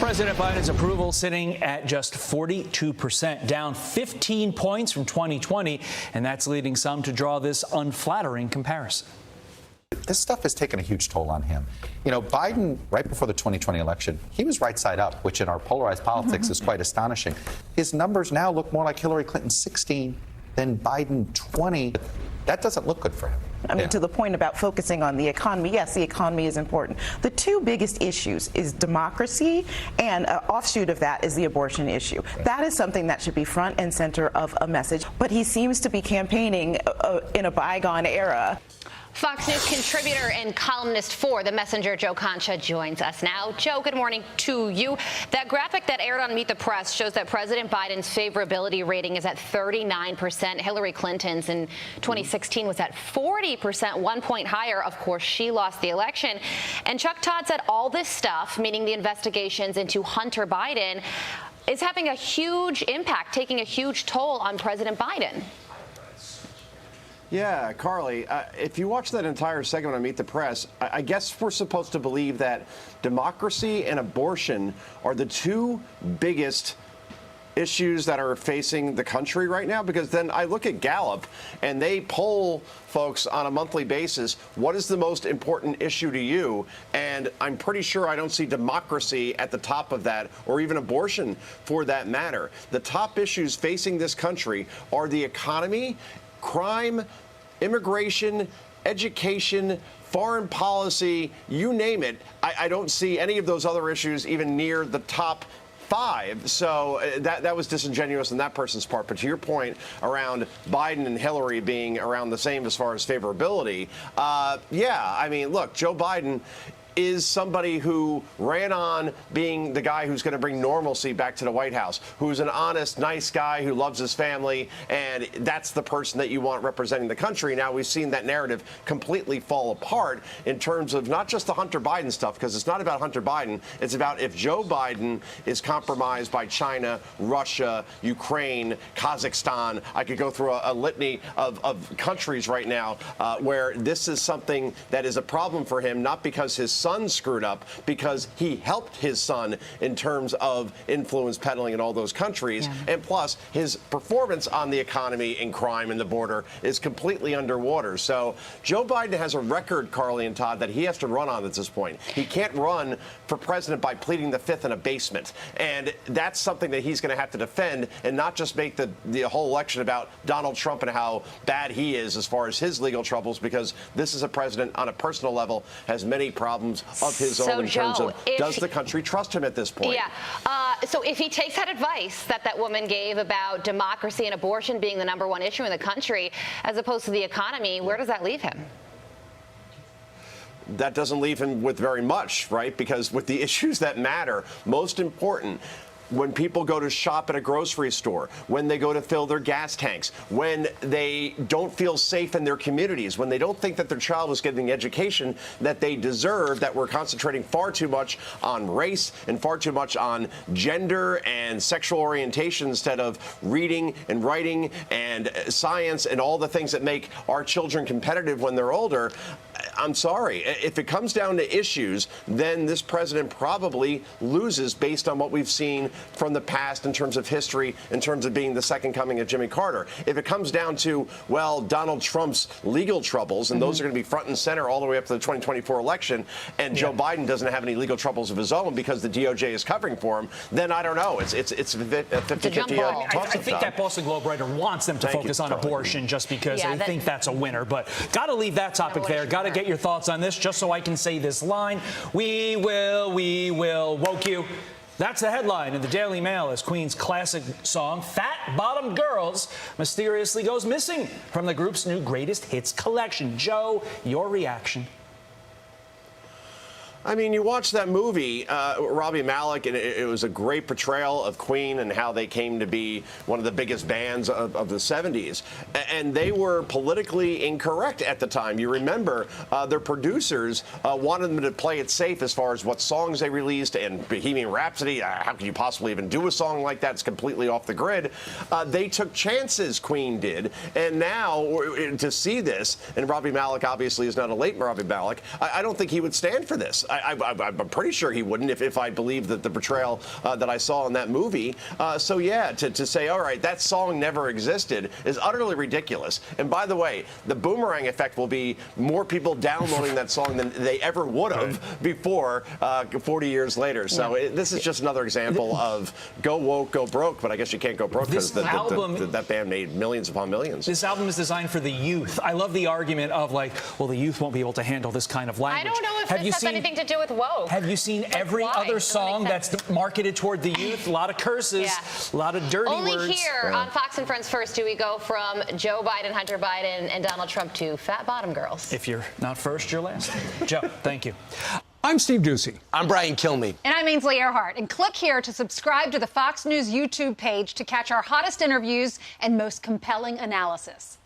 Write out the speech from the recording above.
President Biden's approval sitting at just 42%, down 15 points from 2020, and that's leading some to draw this unflattering comparison. This stuff has taken a huge toll on him. You know, Biden, right before the 2020 election, he was right side up, which in our polarized politics is quite astonishing. His numbers now look more like Hillary Clinton 16 than Biden 20. That doesn't look good for him. I mean, to the point about focusing on the economy, yes, the economy is important. The two biggest issues is democracy, and an offshoot of that is the abortion issue. Right. That is something that should be front and center of a message. But he seems to be campaigning in a bygone era. Fox News contributor and columnist for The Messenger, Joe Concha, joins us now. Joe, good morning to you. That graphic that aired on Meet the Press shows that President Biden's favorability rating is at 39%. Hillary Clinton's in 2016 was at 40%, 1 point higher. Of course, she lost the election. And Chuck Todd said all this stuff, meaning the investigations into Hunter Biden, is having a huge impact, taking a huge toll on President Biden. Yeah, Carly, if you watch that entire segment on Meet the Press, I guess we're supposed to believe that democracy and abortion are the two biggest issues that are facing the country right now, because then I look at Gallup and they poll folks on a monthly basis, what is the most important issue to you? And I'm pretty sure I don't see democracy at the top of that, or even abortion for that matter. The top issues facing this country are the economy, crime, immigration, education, foreign policy, you name it. I don't see any of those other issues even near the top five. So that was disingenuous on that person's part. But to your point around Biden and Hillary being around the same as far as favorability, yeah, I mean, look, Joe Biden is somebody who ran on being the guy who's going to bring normalcy back to the White House, who's an honest, nice guy who loves his family, and that's the person that you want representing the country. Now, we've seen that narrative completely fall apart in terms of not just the Hunter Biden stuff, because it's not about Hunter Biden. It's about if Joe Biden is compromised by China, Russia, Ukraine, Kazakhstan. I could go through a litany of countries right now where this is something that is a problem for him, not because his son screwed up, because he helped his son in terms of influence peddling in all those countries. Yeah. And plus, his performance on the economy and crime and the border is completely underwater. So Joe Biden has a record, Carly and Todd, that he has to run on at this point. He can't run for president by pleading the fifth in a basement. And that's something that he's going to have to defend, and not just make the whole election about Donald Trump and how bad he is as far as his legal troubles, because this is a president on a personal level, has many problems of his own in terms of does the country trust him at this point? Yeah. So if he takes that advice that woman gave about democracy and abortion being the #1 issue in the country, as opposed to the economy, where does that leave him? That doesn't leave him with very much, right? Because with the issues that matter, most important, when people go to shop at a grocery store, when they go to fill their gas tanks, when they don't feel safe in their communities, when they don't think that their child is getting the education that they deserve, that we're concentrating far too much on race and far too much on gender and sexual orientation instead of reading and writing and science and all the things that make our children competitive when they're older. I'm sorry. If it comes down to issues, then this president probably loses based on what we've seen from the past in terms of history, in terms of being the second coming of Jimmy Carter. If it comes down to, well, Donald Trump's legal troubles, and those are going to be front and center all the way up to the 2024 election, and Joe Biden doesn't have any legal troubles of his own because the DOJ is covering for him, then I don't know. It's a 50-50 I think that Boston Globe writer wants them to focus on abortion just because they think that's a winner. But got to leave that topic there. Got to get your thoughts on this just so I can say this line. We will woke you. That's the headline in the Daily Mail as Queen's classic song, Fat Bottom Girls, mysteriously goes missing from the group's new greatest hits collection. Joe, your reaction? I mean, you watch that movie, Robbie Malek, and it was a great portrayal of Queen and how they came to be one of the biggest bands of the 70s. And they were politically incorrect at the time. You remember their producers wanted them to play it safe as far as what songs they released, and Bohemian Rhapsody, how could you possibly even do a song like that? It's completely off the grid. They took chances, Queen did. And now to see this, and Robbie Malek obviously is not a late Robbie Malek, I don't think he would stand for this. I'm pretty sure he wouldn't if I believed that the portrayal that I saw in that movie. So yeah, to say, all right, that song never existed is utterly ridiculous. And by the way, the boomerang effect will be more people downloading that song than they ever would have before 40 years later. So this is just another example of go woke, go broke. But I guess you can't go broke because that band made millions upon millions. This album is designed for the youth. I love the argument of like, well, the youth won't be able to handle this kind of language. I don't know if this has anything to do with woke. Have you seen every other song that's marketed toward the youth? A lot of curses, a lot of dirty words. Only here on Fox and Friends First do we go from Joe Biden, Hunter Biden, and Donald Trump to fat bottom girls. If you're not first, you're last. Joe, thank you. I'm Steve Ducey. I'm Brian Kilmeade. And I'm Ainsley Earhart. And click here to subscribe to the Fox News YouTube page to catch our hottest interviews and most compelling analysis.